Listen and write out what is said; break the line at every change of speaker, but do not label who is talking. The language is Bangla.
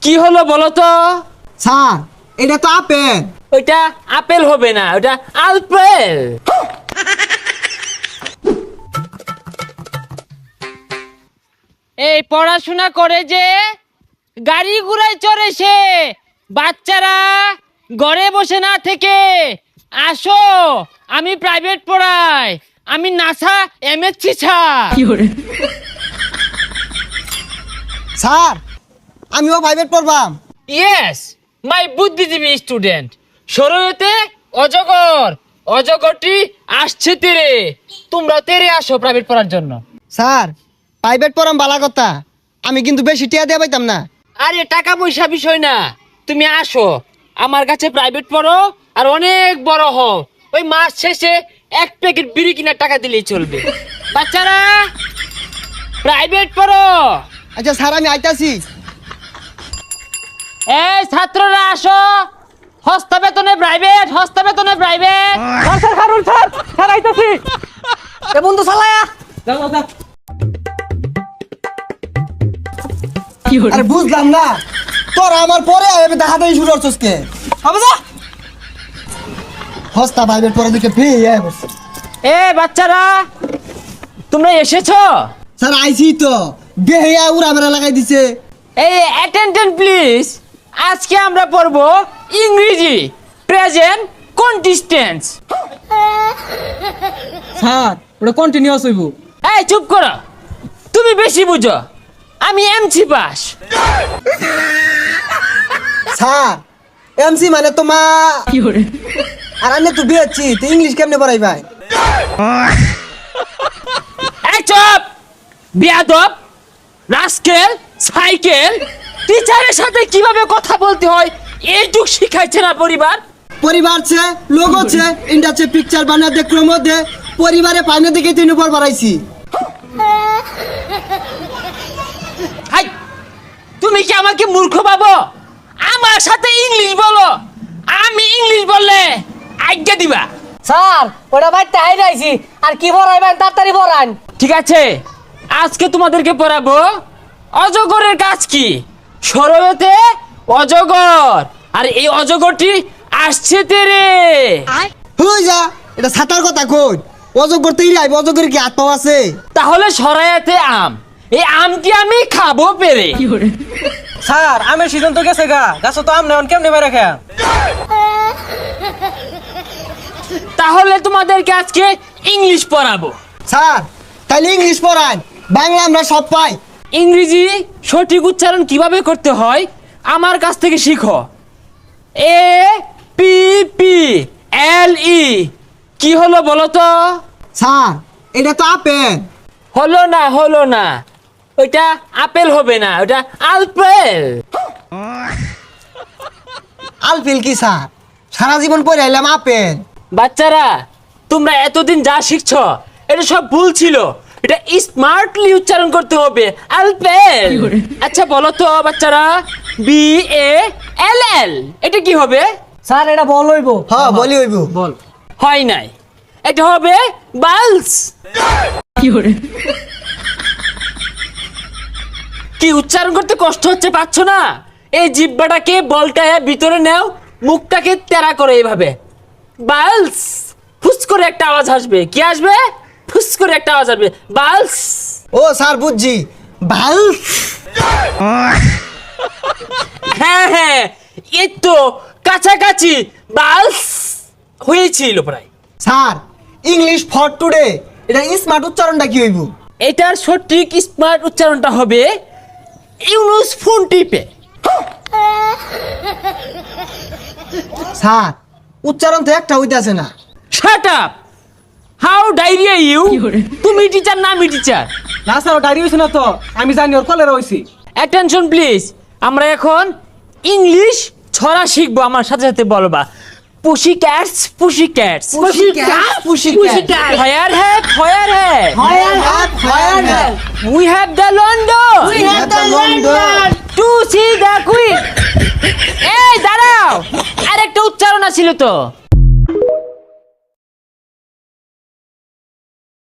কি হলো বলো তো?
স্যার এটা তো আপেল।
ওইটা আপেল হবে না, ওটা আলপেল। এই পড়াশোনা করে যে গাড়ি ঘোড়ায় চড়ে সে, বাচ্চারা ঘরে বসে না থেকে আসো, আমি প্রাইভেট পড়াই, আমি নাসা এমএসসি স্যার।
স্যার আমিও প্রাইভেট পড়বাম।
ইয়েস, মাই বুদ্ধিজীবী স্টুডেন্ট। শরীয়তে অজগর, অজগরটি আসছে তেরে, তোমরা তেরে আসো প্রাইভেট পড়ার জন্য।
স্যার প্রাইভেট পড়াম বালা কথা, আমি কিন্তু বেশি টিয়া দিয়ে পাইতাম না।
আরে টাকা পয়সা বিষয় না, তুমি আসো আমার কাছে প্রাইভেট পড়ো আর অনেক বড় হও, ওই মাস শেষে এক প্যাকেট বিড়ি কিনার টাকা দিলেই চলবে। বাচ্চারা প্রাইভেট পড়ো।
আচ্ছা স্যার আমি আইতাছি।
এই ছাত্ররা আসো, হস্তা বেতনে প্রাইভেট, হস্তা বেতনে প্রাইভেট। স্যার খারুন স্যার, স্যার আইতাছি।
এ বন্ধু চালায়া।
যাও যাও।
আরে বুঝলাম না, তোরা আমার পরে আমি দেখাতেই শুরু করছিস কে? হবে যা হস্তা প্রাইভেট পড়া দিকে ফ্রি বসে।
এ বাচ্চারা তোমরা এসেছো?
স্যার আইছি তো, বেহিয়া উড়া মেরা লাগাই দিছে।
এই অ্যাটেনশন প্লিজ, আজকে আমরা পড়বো ইংরেজি প্রেজেন্ট কন্টিস্টেন্স।
স্যার ওটা কন্টিনিউয়াস হইব।
এই চুপ করো, তুমি বেশি বুঝো, আমি এমসি পাস।
স্যার এমসি মানে তো মা, আর আমি তো বিয়েছি তো ইংলিশ কেমনে পড়াই ভাই?
এই চুপ বিয়াদব, রাস্কেল, সাইকেল, টিচারের সাথে কিভাবে কথা বলতে হয় এইটুক শিখাইছে না পরিবার?
পরিবার ছে লোক আছে ইন্ডাস্ট্রি পিকচার বানা দে ক্রম দে পরিবারে পাইনে দেখে তিন উপর বাড়াইছি।
হাই, তুমি কি আমাকে মূর্খ ভাবো? আমার সাথে ইংলিশ বলো, আমি ইংলিশ বললে আজ্ঞা দিবা?
স্যার ওটা বাইতে হাইরাইছি, আর কি পড়াইবেন তাড়াতাড়ি পড়ান।
ঠিক আছে, আজকে তোমাদেরকে পড়াবো অজগরের কাজ কি। শরয়তে অজগর, আর এই অজগরটি আসছে তেরে।
হই যা, এটা ছাতার কথা কই, অজগর তৈরি আইব, অজগর কি হাত পাও আছে?
তাহলে শরায়াতে আম, এই আমটি আমি খাবো পেরে।
স্যার আমের সিজন তো গেছে গা, গাছ তো আম নেন কেমনে বেড়ে খেয়া।
তাহলে তোমাদেরকে আজকে ইংলিশ পড়াবো।
স্যার তাইলে ইংলিশ পড়ান, বাংলা আমরা সব পাই।
ইংরেজি সঠিক উচ্চারণ কিভাবে করতে হয় আমার কাছ থেকে শিখো। এ পি পি এল ই, কি হলো বলো তো?
স্যার এটা তো আপেল।
হলো না, হলো না, ওইটা আপেল হবে না, ওটা আলপেল।
আলফিল কি স্যার? সারা জীবন পড়ে আইলাম আপেল।
বাচ্চারা তোমরা এতদিন যা শিখছো এটা সব ভুল ছিল, এটা স্মার্টলি উচ্চারণ করতে হবে, আলপেল। আচ্ছা বলো তো বাচ্চারা, বি এ এল এল এটা কি হবে?
স্যার এটা বল হইব।
হ্যাঁ বলি হইব।
বল
হয় নাই, এটা হবে বালস। কি উচ্চারণ করতে কষ্ট হচ্ছে, পাচ্ছ না? এই জিহ্বাটাকে বলটায় ভিতরে নাও, মুখটাকে তেরা করে এইভাবে, বালস। ফুস করে একটা আওয়াজ আসবে, কি আসবে? ফুস করে একটা আওয়াজ আসবে, বালস।
ও স্যার বুঝছি, ভাল।
হ্যাঁ হ্যাঁ, এই তো কাছাকাছি, বালস হয়েছিল প্রায়।
স্যার ইংলিশ ফর টুডে এটা স্মার্ট উচ্চারণটা কি হইব?
এটার সঠিক স্মার্ট উচ্চারণটা হবে ইউনুস ফোন টিপে।
স্যার উচ্চারণ তো একটা হইতাছে না।
Shut up, how diarrhoea you? তুমি টিচার না আমি টিচার?
না স্যার ডায়রি হইছে না তো, আমি জানি ওর কলেরা হইছি।
অ্যাটেনশন প্লিজ, আমরা এখন ইংলিশ ছড়া শিখবো, আমার সাথে সাথে বলবা। Pussy cats, pussy cats,
pussy cat, pussy cat.
Fire hat, fire hat,
fire hat, fire hat.
We have the London,
We have the London.
To see the queen. এই দাঁড়াও, আরেকটা উচ্চারণ ছিল তো।